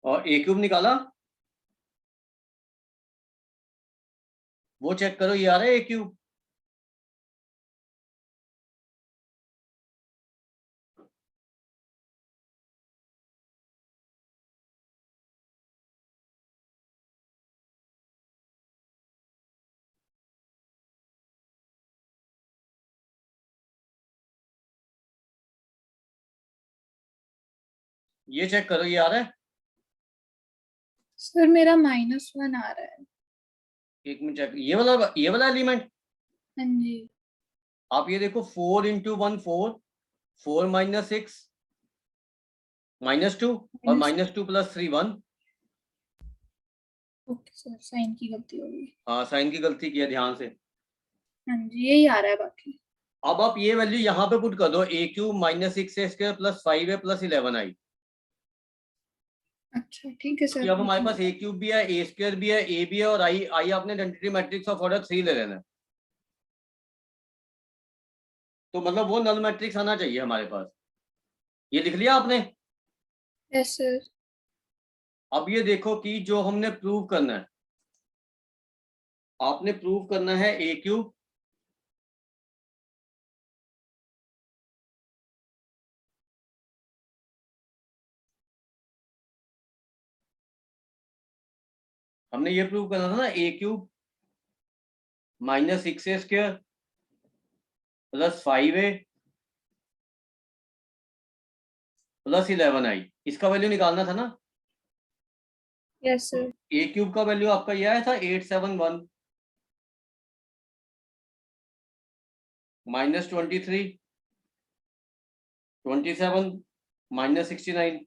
और ए क्यूब निकाला, वो चेक करो, ये आ रहा है ए क्यूब। ये चेक करो, ये आ रहा है। सर मेरा -1 आ रहा है। एक मिनट चेक, ये वाला एलिमेंट। हाँ जी। आप ये देखो, 4 × 1 4, 4 - 6 -2 और -2 + 3 1। ओके सर, साइन की गलती हो गई। हाँ, साइन की गलती की है, ध्यान से। हाँ जी, यही आ रहा है बाकी। अब आप ये वैल्यू यहाँ पे पुट कर दो, ए cube -6a² plus 5a plus 11i। अच्छा ठीक है कि सर। अब हमारे पास ए क्यूब भी है, ए स्क्वायर भी है, ए भी है, और आई आई आपने आइडेंटिटी मैट्रिक्स ऑफ ऑर्डर 3 ले लेना है। तो मतलब वो नल मैट्रिक्स आना चाहिए हमारे पास। ये लिख लिया आपने? Yes sir. अब ये देखो कि जो हमने प्रूव करना है, आपने प्रूव करना है ए क्यूब हमने ये प्रूव करना था ना, ए क्यूब -6a² + 5a + 11i, इसका वैल्यू निकालना था ना। Yes sir. ए क्यूब का वैल्यू आपका ये आया था 871 -23 27 -69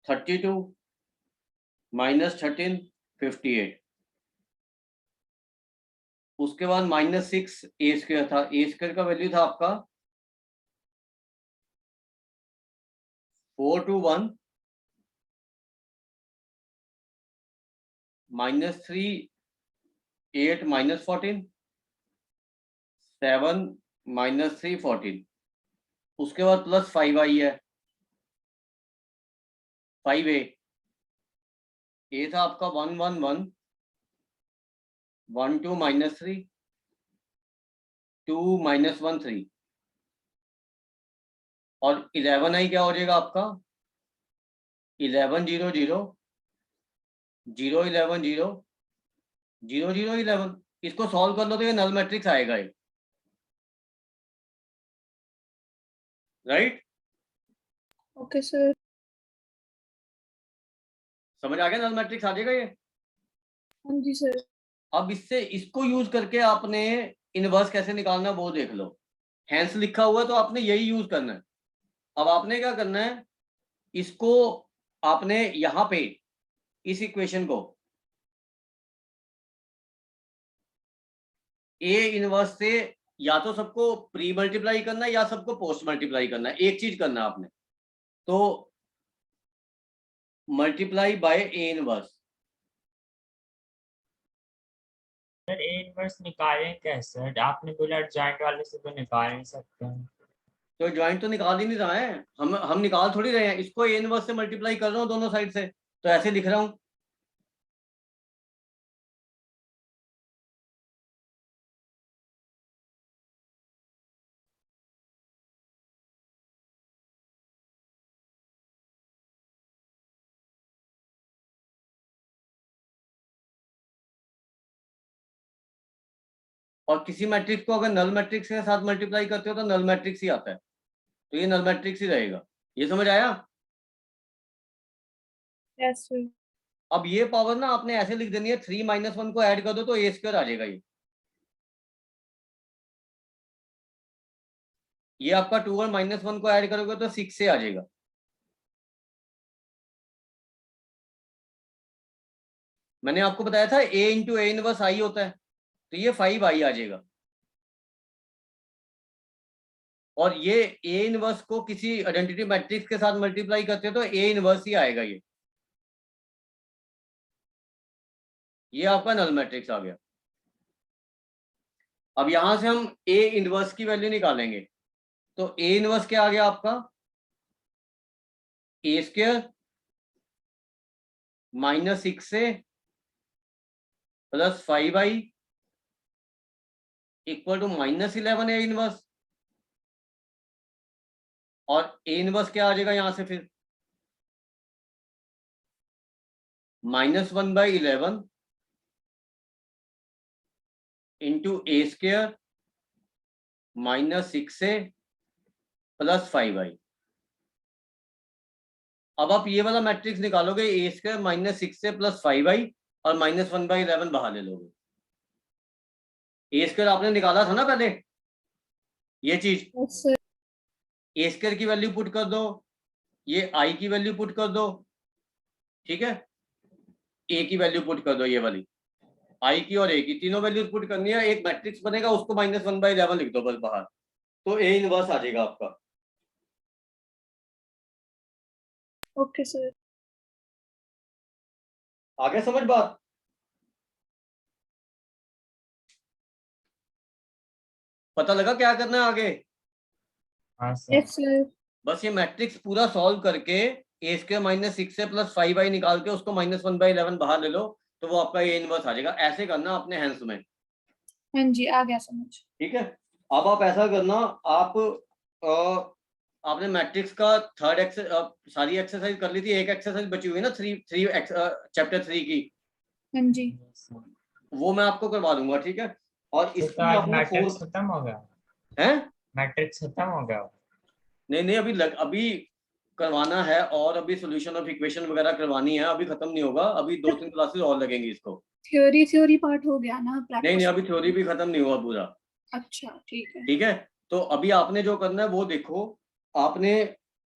32 -13 58। उसके बाद -6a² था, a² का वैल्यू था आपका 421 -3 8 -14 7 -3 14। उसके बाद +5i है, 5a, ए था आपका 111 12 -3 2 -13, और 11i क्या हो जाएगा आपका 11 0 0 0 11 0 0 0 11। इसको सॉल्व कर लो तो ये नल मैट्रिक्स आएगा ये, राइट? Okay sir. समझ आ गया? नल मैट्रिक्स आ जाएगा ये। हाँ जी सर। अब इससे इसको यूज करके आपने इनवर्स कैसे निकालना वो देख लो। हैंस लिखा हुआ है तो आपने यही यूज करना है। अब आपने क्या करना है, इसको आपने यहां पे इस इक्वेशन को ए इनवर्स से या तो सबको प्री मल्टीप्लाई करना है या सबको पोस्ट मल्टीप्लाई करना है। एक चीज करना है आपने, तो multiply by A inverse. Sir A inverse निकालें कैसे? आपने बोला जॉइंट वाले से तो निकाल नहीं सकते हैं। तो ज्वाइंट तो निकाल ही नहीं रहा है, हम निकाल थोड़ी रहे हैं, इसको ए इनवर्स से मल्टीप्लाई कर रहा हूँ दोनों साइड से, तो ऐसे लिख रहा हूँ। और किसी मैट्रिक्स को अगर नल मैट्रिक्स के साथ मल्टीप्लाई करते हो तो नल मैट्रिक्स ही आता है, तो ये नल मैट्रिक्स ही रहेगा। ये समझ आया? Yes sir. अब ये पावर ना आपने ऐसे लिख देनी है, 3 - 1 को ऐड कर दो तो a² आ जाएगा। ये आपका 2 और -1 को ऐड करोगे तो 6 से आ जाएगा। मैंने आपको बताया था a × a इनवर्स i होता है, तो ये 5i आ जाएगा। और ये a इनवर्स को किसी आइडेंटिटी मैट्रिक्स के साथ मल्टीप्लाई करते हो तो a इनवर्स ही आएगा। ये आपका नल मैट्रिक्स आ गया। अब यहां से हम a इनवर्स की वैल्यू निकालेंगे, तो a इनवर्स क्या आ गया आपका a² -6a + 5i = -11a inverse. और a इनवर्स क्या आ जाएगा यहां से फिर -1/11 × a² -6a + 5i। अब आप ये वाला मैट्रिक्स निकालोगे, a² -6a + 5i और -1/11 बाहर ले लोगे। a² आपने निकाला था ना पहले, ये चीज यस सर। a² की वैल्यू पुट कर दो, ये i की वैल्यू पुट कर दो, ठीक है? a की वैल्यू पुट कर दो, ये वाली i की और a की, तीनों वैल्यू पुट करनी है, एक मैट्रिक्स बनेगा, उसको -1/11 लिख दो बस बाहर, तो a इनवर्स आ जाएगा आपका। Okay sir. आगे समझ बात? पता लगा क्या करना है आगे? हाँ सर। Yes sir. बस ये मैट्रिक्स पूरा सॉल्व करके ए स्क्वायर माइनस 6 प्लस 5y निकाल के उसको -1/11 बाहर ले लो, तो वो आपका ए इनवर्स आ जाएगा। ऐसे करना अपने हैंड्स में, हाँ जी, आ गया समझ। ठीक है। अब आप ऐसा करना, आप आपने मैट्रिक्स का सारी एक्सरसाइज कर ली थी, एक एक्सरसाइज बची हुई है ना, चैप्टर 3 की, हाँ जी। वो मैं आपको करवा दूंगा, ठीक है। और तो इसकी आज आपने मैट्रिक्स खत्म हो गया? हैं? मैट्रिक्स खत्म हो गया? नहीं, अभी करवाना है, और अभी सॉल्यूशन ऑफ इक्वेशन वगैरह करवानी है, अभी खत्म नहीं होगा, अभी 2-3 क्लासेस और लगेंगी इसको। थ्योरी पार्ट हो गया ना, नहीं, प्रैक्टिस? अभी थ्योरी भी खत्म नहीं हुआ पूरा, अच्छा ठीक है। ठीक है। तो अभी आपने जो करना है वो देखो, आपने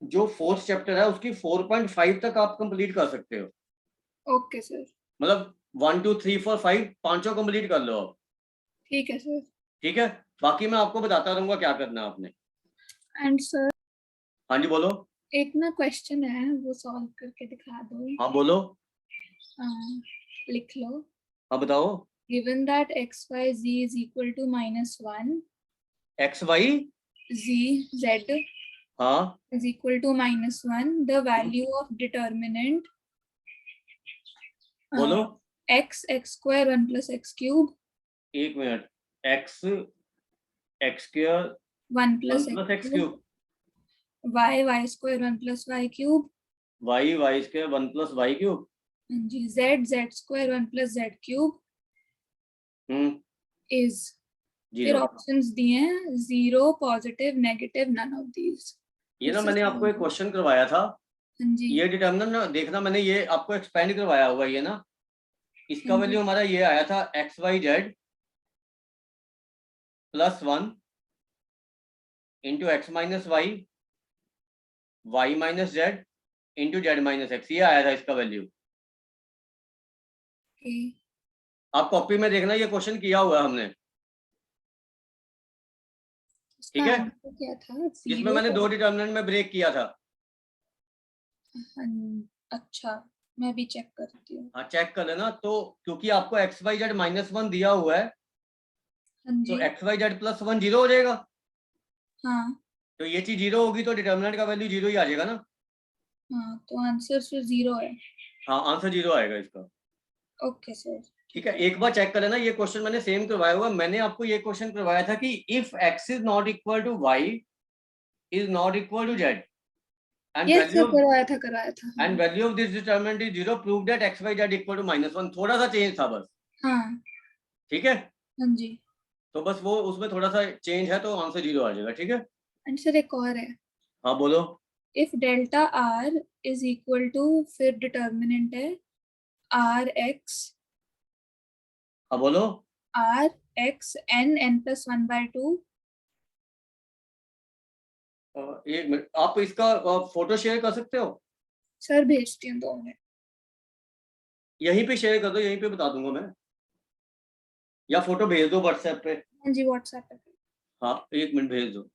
जो 4th चैप्टर है उसकी 4.5 तक आप कंप्लीट कर सकते हो, ओके सर। मतलब 1 2 3 4 5 पांचों कंप्लीट कर लो आप, ठीक है सर। ठीक है। बाकी मैं आपको बताता रहूंगा क्या करना है आपने। एंड सर, हाँ जी बोलो। एक ना क्वेश्चन है, वो सॉल्व करके दिखा दो। हाँ बोलो। लिख लो। हाँ बताओ। Given that x, y, z is equal to -1, x y, z हाँ is equal to -1, the value of determinant बोलो। x square 1 plus x cube एक मिनट, x square 1 plus plus x x cube, cube, y square 1 plus y cube, y square 1 plus y cube, जी z square 1 plus z cube is, फिर zero. Options दिए हैं 0, positive, negative, none of these. ये ना मैंने आपको एक question करवाया था, हाँ जी। ये डिटर्मिनेंट देखना, मैंने ये आपको एक्सपेंड करवाया हुआ है, ये ना, इसका हाँ जी। वैल्यू हमारा ये आया था XYZ +1 into x minus y, y minus z into z minus x, ये आया था इसका वैल्यू। Okay. आप कॉपी में देखना, ये क्वेश्चन किया हुआ है हमने, ठीक है, आंसर क्या था? जिसमें मैंने 2 डिटर्मिनेंट में ब्रेक किया था। अच्छा, मैं भी चेक करती हूँ। हाँ चेक कर लेना। तो क्योंकि आपको XYZ -1 दिया हुआ है, हाँ तो जी। XYZ +1 जीरो हो जाएगा। हाँ तो ये चीज जीरो होगी तो डिटर्मिनेंट का वैल्यू जीरो ही आ जाएगा ना। हाँ, तो आंसर फिर 0 है। हाँ आंसर जीरो आएगा इसका, ओके सर। ठीक है। एक बार चेक कर लेना, ये क्वेश्चन मैंने सेम करवाया हुआ है। मैंने आपको ये क्वेश्चन करवाया था कि if x is not equal to y is not equal to z and yes sir, value करवाया था। And value of this determinant is zero, prove that XYZ equal to -1। थोड़ा सा चेंज था बस, हाँ ठीक है। हाँ जी। तो बस वो उसमें थोड़ा सा चेंज है, तो आंसर जीरो आ जाएगा, ठीक है। एंड सर एक और है, हाँ बोलो। If delta r is equal to, फिर डिटर्मिनेंट है rx, हाँ बोलो। rx n+1/2। एक मिनट, आप इसका फोटो शेयर कर सकते हो? सर भेजती हूँ 2 मिनट। यहीं पे शेयर कर दो, यहीं पे बता दूंगा मैं, या फोटो भेज दो व्हाट्सएप पे। हाँ जी, व्हाट्सएप पे। हाँ 1 मिनट भेज दो।